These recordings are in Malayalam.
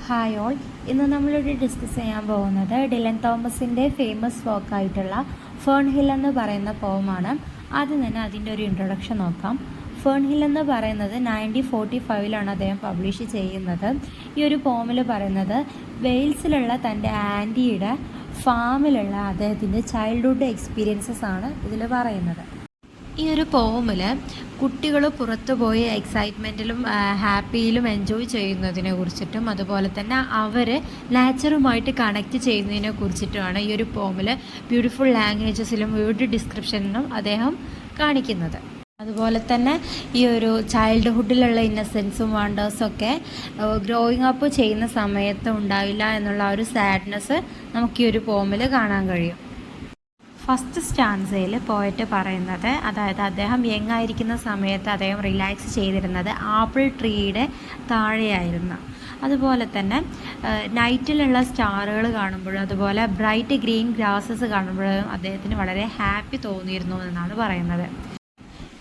Hi all. ഇന്ന് നമ്മളിവിടെ ഡിസ്കസ് ചെയ്യാൻ പോകുന്നത് ഡിലൻ തോമസിൻ്റെ ഫേമസ് വർക്കായിട്ടുള്ള ഫേൺ ഹിൽ എന്ന് പറയുന്ന പോമാണ്. ആദ്യം തന്നെ അതിൻ്റെ ഒരു ഇൻട്രൊഡക്ഷൻ നോക്കാം. ഫേൺ ഹിൽ എന്ന് പറയുന്നത് 1945 അദ്ദേഹം പബ്ലിഷ് ചെയ്യുന്നത്. ഈ ഒരു പോമിൽ പറയുന്നത് വെയിൽസിലുള്ള തൻ്റെ ആൻറ്റിയുടെ ഫാമിലുള്ള അദ്ദേഹത്തിൻ്റെ ചൈൽഡ്ഹുഡ് എക്സ്പീരിയൻസസ് ആണ് ഇതിൽ പറയുന്നത്. ഈ ഒരു പോമിൽ കുട്ടികൾ പുറത്തു പോയി എക്സൈറ്റ്മെൻറ്റിലും ഹാപ്പിയിലും എൻജോയ് ചെയ്യുന്നതിനെ കുറിച്ചിട്ടും അതുപോലെ തന്നെ അവർ നാച്ചറുമായിട്ട് കണക്റ്റ് ചെയ്യുന്നതിനെ കുറിച്ചിട്ടുമാണ് ഈ ഒരു പോമിൽ ബ്യൂട്ടിഫുൾ ലാംഗ്വേജസിലും വേർഡ് ഡിസ്ക്രിപ്ഷനിലും അദ്ദേഹം കാണിക്കുന്നത്. അതുപോലെ തന്നെ ഈ ഒരു ചൈൽഡ്ഹുഡിലുള്ള ഇന്നസെൻസും വണ്ടേഴ്സും ഒക്കെ ഗ്രോയിങ് അപ്പ് ചെയ്യുന്ന സമയത്ത് ഉണ്ടാവില്ല എന്നുള്ള ഒരു സാഡ്നെസ് നമുക്ക് ഈ ഒരു പോമിൽ കാണാൻ കഴിയും. ഫസ്റ്റ് സ്റ്റാൻസയിൽ പോയിട്ട് പറയുന്നത്, അതായത് അദ്ദേഹം യങ് ആയിരിക്കുന്ന സമയത്ത് അദ്ദേഹം റിലാക്സ് ചെയ്തിരുന്നത് ആപ്പിൾ ട്രീയുടെ താഴെയായിരുന്നു. അതുപോലെ തന്നെ നൈറ്റിലുള്ള സ്റ്റാറുകൾ കാണുമ്പോഴും അതുപോലെ ബ്രൈറ്റ് ഗ്രീൻ ഗ്രാസസ് കാണുമ്പോഴും അദ്ദേഹത്തിന് വളരെ ഹാപ്പി തോന്നിയിരുന്നു എന്നാണ് പറയുന്നത്.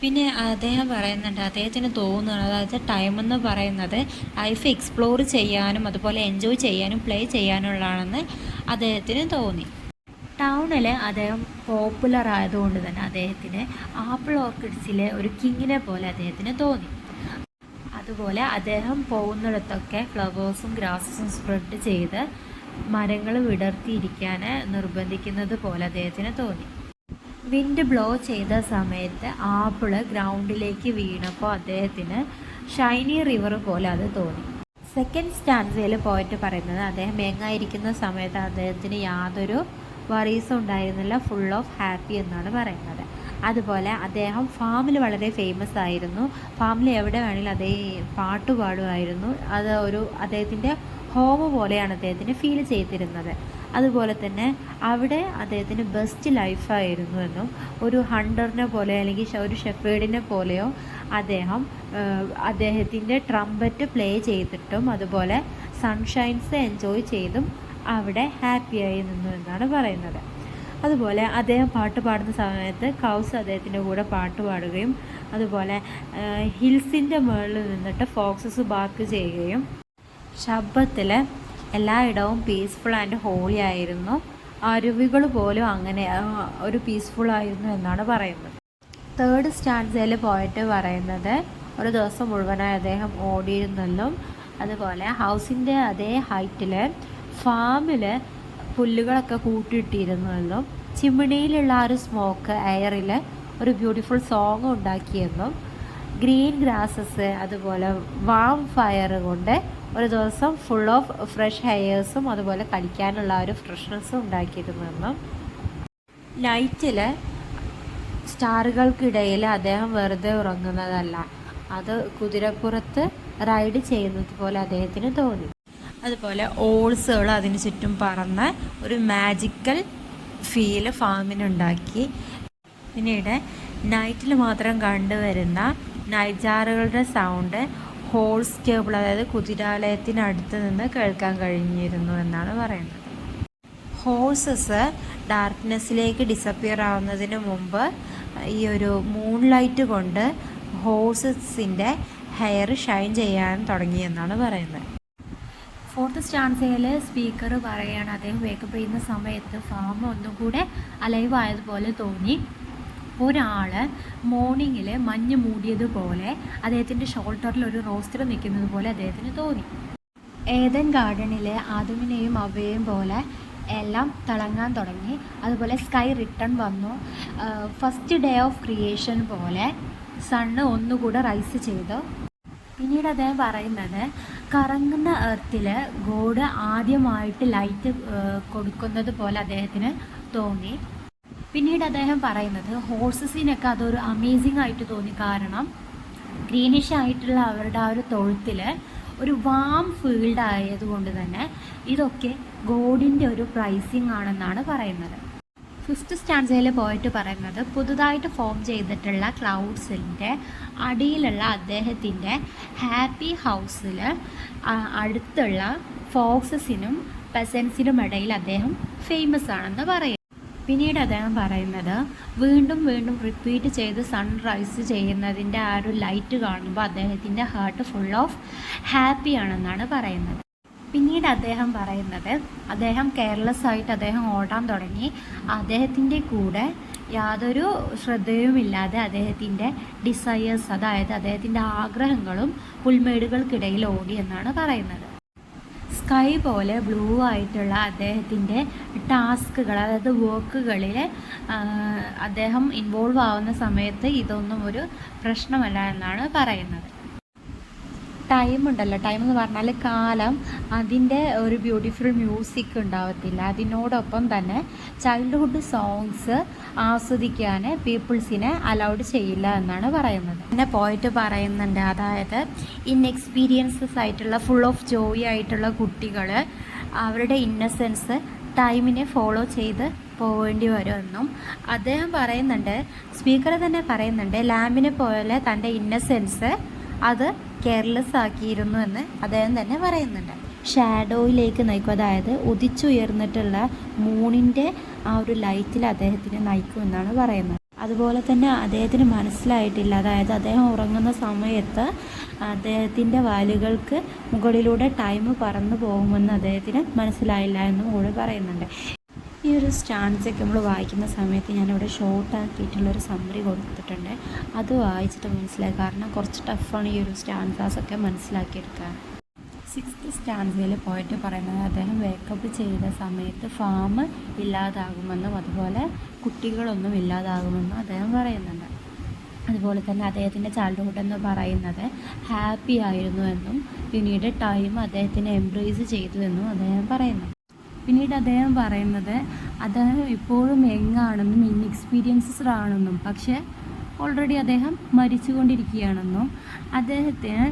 പിന്നെ അദ്ദേഹം പറയുന്നുണ്ട്, അദ്ദേഹത്തിന് തോന്നുന്നത്, അതായത് ടൈം എന്ന് പറയുന്നത് ലൈഫ് എക്സ്പ്ലോർ ചെയ്യാനും അതുപോലെ എൻജോയ് ചെയ്യാനും പ്ലേ ചെയ്യാനുള്ളതാണെന്ന് അദ്ദേഹത്തിന് തോന്നി. ടൗണിൽ അദ്ദേഹം പോപ്പുലർ ആയതുകൊണ്ട് തന്നെ അദ്ദേഹത്തിന് ആപ്പിൾ ഓർക്കിഡ്സിലെ ഒരു കിങ്ങിനെ പോലെ അദ്ദേഹത്തിന് തോന്നി. അതുപോലെ അദ്ദേഹം പോകുന്നിടത്തൊക്കെ ഫ്ലവേഴ്സും ഗ്രാസസും സ്പ്രെഡ് ചെയ്ത് മരങ്ങൾ വിടർത്തിയിരിക്കാൻ നിർബന്ധിക്കുന്നത് പോലെ അദ്ദേഹത്തിന് തോന്നി. വിൻഡ് ബ്ലോ ചെയ്ത സമയത്ത് ആപ്പിള് ഗ്രൗണ്ടിലേക്ക് വീണപ്പോൾ അദ്ദേഹത്തിന് ഷൈനി റിവർ പോലെ അത് തോന്നി. സെക്കൻഡ് സ്റ്റാൻസയിൽ പോയിട്ട് പറയുന്നത്, അദ്ദേഹം യങ്ങായിരിക്കുന്ന സമയത്ത് അദ്ദേഹത്തിന് യാതൊരു വറീസും ഉണ്ടായിരുന്നില്ല, ഫുൾ ഓഫ് ഹാപ്പി എന്നാണ് പറയുന്നത്. അതുപോലെ അദ്ദേഹം ഫാമിൽ വളരെ ഫേമസ് ആയിരുന്നു. ഫാമിൽ എവിടെ വേണമെങ്കിലും അദ്ദേഹം പാട്ട് പാടുമായിരുന്നു. അത് അദ്ദേഹത്തിൻ്റെ ഹോം പോലെയാണ് അദ്ദേഹത്തിന് ഫീൽ ചെയ്തിരുന്നത്. അതുപോലെ തന്നെ അവിടെ അദ്ദേഹത്തിന് ബെസ്റ്റ് ലൈഫായിരുന്നു എന്നും ഒരു ഹണ്ടറിനെ പോലെ അല്ലെങ്കിൽ ഒരു ഷെഫേർഡിനെ പോലെയോ അദ്ദേഹത്തിൻ്റെ ട്രംപറ്റ് പ്ലേ ചെയ്തിട്ടും അതുപോലെ സൺഷൈൻസ് എൻജോയ് ചെയ്തും അവിടെ ഹാപ്പിയായി നിന്നു എന്നാണ് പറയുന്നത്. അതുപോലെ അദ്ദേഹം പാട്ട് പാടുന്ന സമയത്ത് കൗസ് അദ്ദേഹത്തിൻ്റെ കൂടെ പാട്ട് പാടുകയും അതുപോലെ ഹിൽസിൻ്റെ മുകളിൽ നിന്നിട്ട് ഫോക്സസ് ബാക്ക് ചെയ്യുകയും ശബ്ദത്തിൽ എല്ലായിടവും പീസ്ഫുൾ ആൻഡ് ഹോളി ആയിരുന്നു, അരുവികൾ പോലും അങ്ങനെ ഒരു പീസ്ഫുൾ ആയിരുന്നു എന്നാണ് പറയുന്നത്. തേർഡ് സ്റ്റാൻസയിൽ പോയിട്ട് പറയുന്നത്, ഒരു ദിവസം മുഴുവനായി അദ്ദേഹം ഓടിയിരുന്നെന്നും അതുപോലെ ഹൗസിൻ്റെ അതേ ഹൈറ്റിൽ ഫാമിൽ പുല്ലുകളൊക്കെ കൂട്ടിയിട്ടിരുന്നുവെന്നും ചിമ്മിണിയിലുള്ള ആ ഒരു സ്മോക്ക് എയറിൽ ഒരു ബ്യൂട്ടിഫുൾ സോങ് ഉണ്ടാക്കിയെന്നും ഗ്രീൻ ഗ്രാസസ് അതുപോലെ വാം ഫയർ കൊണ്ട് ഒരു ദിവസം ഫുൾ ഓഫ് ഫ്രഷ് ഹെയർസും അതുപോലെ കളിക്കാനുള്ള ഒരു ഫ്രഷ്നെസ്സും ഉണ്ടാക്കിയിരുന്നെന്നും നൈറ്റിൽ സ്റ്റാറുകൾക്കിടയിൽ അദ്ദേഹം വെറുതെ ഉറങ്ങുന്നതല്ല, അത് കുതിരപ്പുറത്ത് റൈഡ് ചെയ്യുന്നത് പോലെ അദ്ദേഹത്തിന് തോന്നി. അതുപോലെ ഓൾസുകൾ അതിന് ചുറ്റും പറന്ന ഒരു മാജിക്കൽ ഫീല് ഫാമിനുണ്ടാക്കി. പിന്നീട് നൈറ്റിൽ മാത്രം കണ്ടുവരുന്ന നൈജാറുകളുടെ സൗണ്ട് ഹോഴ്സ് സ്റ്റേബിൾ, അതായത് കുതിരാലയത്തിനടുത്ത് നിന്ന് കേൾക്കാൻ കഴിഞ്ഞിരുന്നു എന്നാണ് പറയുന്നത്. ഹോഴ്സസ് ഡാർക്ക്നെസ്സിലേക്ക് ഡിസപ്പിയർ ആവുന്നതിന് മുമ്പ് ഈ ഒരു മൂൺ ലൈറ്റ് കൊണ്ട് ഹോഴ്സസിൻ്റെ ഹെയർ ഷൈൻ ചെയ്യാൻ തുടങ്ങിയെന്നാണ് പറയുന്നത്. ഫോർത്ത് സ്റ്റാൻസയിൽ സ്പീക്കർ പറയുകയാണ്, അദ്ദേഹം വേക്കപ്പ് ചെയ്യുന്ന സമയത്ത് ഫാം ഒന്നും കൂടെ അലൈവ് ആയതുപോലെ തോന്നി. ഒരാൾ മോർണിംഗിൽ മഞ്ഞ് മൂടിയതുപോലെ അദ്ദേഹത്തിൻ്റെ ഷോൾഡറിൽ ഒരു റോസ്റ്റർ നിൽക്കുന്നത് പോലെ അദ്ദേഹത്തിന് തോന്നി. ഏദൻ ഗാർഡനിൽ ആദമിനെയും അവയെയും പോലെ എല്ലാം തിളങ്ങാൻ തുടങ്ങി. അതുപോലെ സ്കൈ റിട്ടേൺ വന്നു. ഫസ്റ്റ് ഡേ ഓഫ് ക്രിയേഷൻ പോലെ സണ്ണ് ഒന്നുകൂടെ റൈസ് ചെയ്തു. പിന്നീട് അദ്ദേഹം പറയുന്നത്, കറങ്ങുന്ന എർത്തിൽ ഗോഡ് ആദ്യമായിട്ട് ലൈറ്റ് കൊടുക്കുന്നത് പോലെ അദ്ദേഹത്തിന് തോന്നി. പിന്നീട് അദ്ദേഹം പറയുന്നത്, ഹോഴ്സസിനൊക്കെ അതൊരു അമേസിങ് ആയിട്ട് തോന്നി, കാരണം ഗ്രീനിഷ് ആയിട്ടുള്ള അവരുടെ ആ ഒരു തൊഴുത്തിൽ ഒരു വാം ഫീൽഡ് ആയതുകൊണ്ട് തന്നെ ഇതൊക്കെ ഗോഡിൻ്റെ ഒരു പ്രൈസിങ് ആണെന്നാണ് പറയുന്നത്. ഫിഫ്ത്ത് സ്റ്റാൻസയിൽ പോയിട്ട് പറയുന്നത്, പുതുതായിട്ട് ഫോം ചെയ്തിട്ടുള്ള ക്ലൗഡ്സിൻ്റെ അടിയിലുള്ള അദ്ദേഹത്തിൻ്റെ ഹാപ്പി ഹൗസിൽ അടുത്തുള്ള ഫോക്സസിനും പെസൻസിനും ഇടയിൽ അദ്ദേഹം ഫേമസ് ആണെന്ന് പറയും. പിന്നീട് അദ്ദേഹം പറയുന്നത്, വീണ്ടും വീണ്ടും റിപ്പീറ്റ് ചെയ്ത് സൺറൈസ് ചെയ്യുന്നതിൻ്റെ ആ ഒരു ലൈറ്റ് കാണുമ്പോൾ അദ്ദേഹത്തിൻ്റെ ഹാർട്ട് ഫുൾ ഓഫ് ഹാപ്പി ആണെന്നാണ് പറയുന്നത്. പിന്നീട് അദ്ദേഹം പറയുന്നത്, അദ്ദേഹം കെയർലെസ് ആയിട്ട് അദ്ദേഹം ഓടാൻ തുടങ്ങി. അദ്ദേഹത്തിൻ്റെ കൂടെ യാതൊരു ശ്രദ്ധയുമില്ലാതെ അദ്ദേഹത്തിൻ്റെ ഡിസയേഴ്സ്, അതായത് അദ്ദേഹത്തിൻ്റെ ആഗ്രഹങ്ങളും പുൽമേടുകൾക്കിടയിൽ ഓടി എന്നാണ് പറയുന്നത്. സ്കൈ പോലെ ബ്ലൂ ആയിട്ടുള്ള അദ്ദേഹത്തിൻ്റെ ടാസ്കുകൾ, അതായത് വർക്കുകളിൽ അദ്ദേഹം ഇൻവോൾവ് ആവുന്ന സമയത്ത് ഇതൊന്നും ഒരു പ്രശ്നമല്ല എന്നാണ് പറയുന്നത്. ടൈം ഉണ്ടല്ലോ, ടൈം എന്ന് പറഞ്ഞാൽ കാലം, അതിൻ്റെ ഒരു ബ്യൂട്ടിഫുൾ മ്യൂസിക് ഉണ്ടാവത്തില്ല. അതിനോടൊപ്പം തന്നെ ചൈൽഡ്ഹുഡ് സോങ്സ് ആസ്വദിക്കാൻ പീപ്പിൾസിനെ അലൗഡ് ചെയ്യില്ല എന്നാണ് പറയുന്നത്. പിന്നെ പോയിട്ട് പറയുന്നുണ്ട്, അതായത് ഇൻഎക്സ്പീരിയൻസസ് ആയിട്ടുള്ള ഫുൾ ഓഫ് ജോയ് ആയിട്ടുള്ള കുട്ടികൾ അവരുടെ ഇന്നസെൻസ് ടൈമിനെ ഫോളോ ചെയ്ത് പോവേണ്ടി വരുമെന്നും അദ്ദേഹം പറയുന്നുണ്ട്. സ്പീക്കർ തന്നെ പറയുന്നുണ്ട്, ലാമ്പിനെ പോലെ തൻ്റെ ഇന്നസെൻസ് അത് കെയർലെസ് ആക്കിയിരുന്നു എന്ന് അദ്ദേഹം തന്നെ പറയുന്നുണ്ട്. ഷാഡോയിലേക്ക് നയിക്കും, അതായത് ഉദിച്ചുയർന്നിട്ടുള്ള മൂണിൻ്റെ ആ ഒരു ലൈറ്റിൽ അദ്ദേഹത്തിനെ നയിക്കുമെന്നാണ് പറയുന്നത്. അതുപോലെ തന്നെ അദ്ദേഹത്തിന് മനസ്സിലായിട്ടില്ല, അതായത് അദ്ദേഹം ഉറങ്ങുന്ന സമയത്ത് അദ്ദേഹത്തിൻ്റെ വാലുകൾക്ക് മുകളിലൂടെ ടൈം പറന്നു പോകുമെന്ന് അദ്ദേഹത്തിന് മനസ്സിലായില്ല എന്നും കൂടി പറയുന്നുണ്ട്. ഈ ഒരു സ്റ്റാൻസൊക്കെ നമ്മൾ വായിക്കുന്ന സമയത്ത് ഞാനിവിടെ ഷോർട്ട് ആക്കിയിട്ടുള്ളൊരു സമ്മറി കൊടുത്തിട്ടുണ്ട്. അത് വായിച്ചിട്ട് മനസ്സിലായി, കാരണം കുറച്ച് ടഫാണ് ഈ ഒരു സ്റ്റാൻസാസൊക്കെ മനസ്സിലാക്കിയെടുക്കാൻ. 6th സ്റ്റാൻസയിൽ പോയിട്ട് പറയുന്നത്, അദ്ദേഹം വേക്കപ്പ് ചെയ്ത സമയത്ത് ഫാം ഇല്ലാതാകുമെന്നും അതുപോലെ കുട്ടികളൊന്നും ഇല്ലാതാകുമെന്നും അദ്ദേഹം പറയുന്നുണ്ട്. അതുപോലെ തന്നെ അദ്ദേഹത്തിൻ്റെ ചൈൽഡ്ഹുഡ് എന്ന് പറയുന്നത് ഹാപ്പി ആയിരുന്നു എന്നും പിന്നീട് ടൈം അദ്ദേഹത്തിനെ എംബ്രേസ് ചെയ്തു എന്നും അദ്ദേഹം പറയുന്നു. പിന്നീട് അദ്ദേഹം പറയുന്നത്, അദ്ദേഹം ഇപ്പോഴും യങ്ങാണെന്നും ഇൻഎക്സ്പീരിയൻസ്ഡ് ആണെന്നും പക്ഷേ ഓൾറെഡി അദ്ദേഹം മരിച്ചുകൊണ്ടിരിക്കുകയാണെന്നും അദ്ദേഹത്തിന്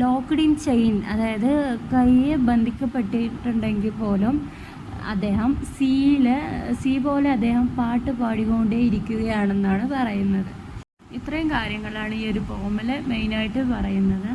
ലോക്ക്ഡ് ഇൻ ചെയിൻ, അതായത് കൈയെ ബന്ധിക്കപ്പെട്ടിട്ടുണ്ടെങ്കിൽ പോലും അദ്ദേഹം സീ പോലെ അദ്ദേഹം പാട്ട് പാടിക്കൊണ്ടേ ഇരിക്കുകയാണെന്നാണ് പറയുന്നത്. ഇത്രയും കാര്യങ്ങളാണ് ഈ ഒരു പോമിൽ മെയിനായിട്ട് പറയുന്നത്.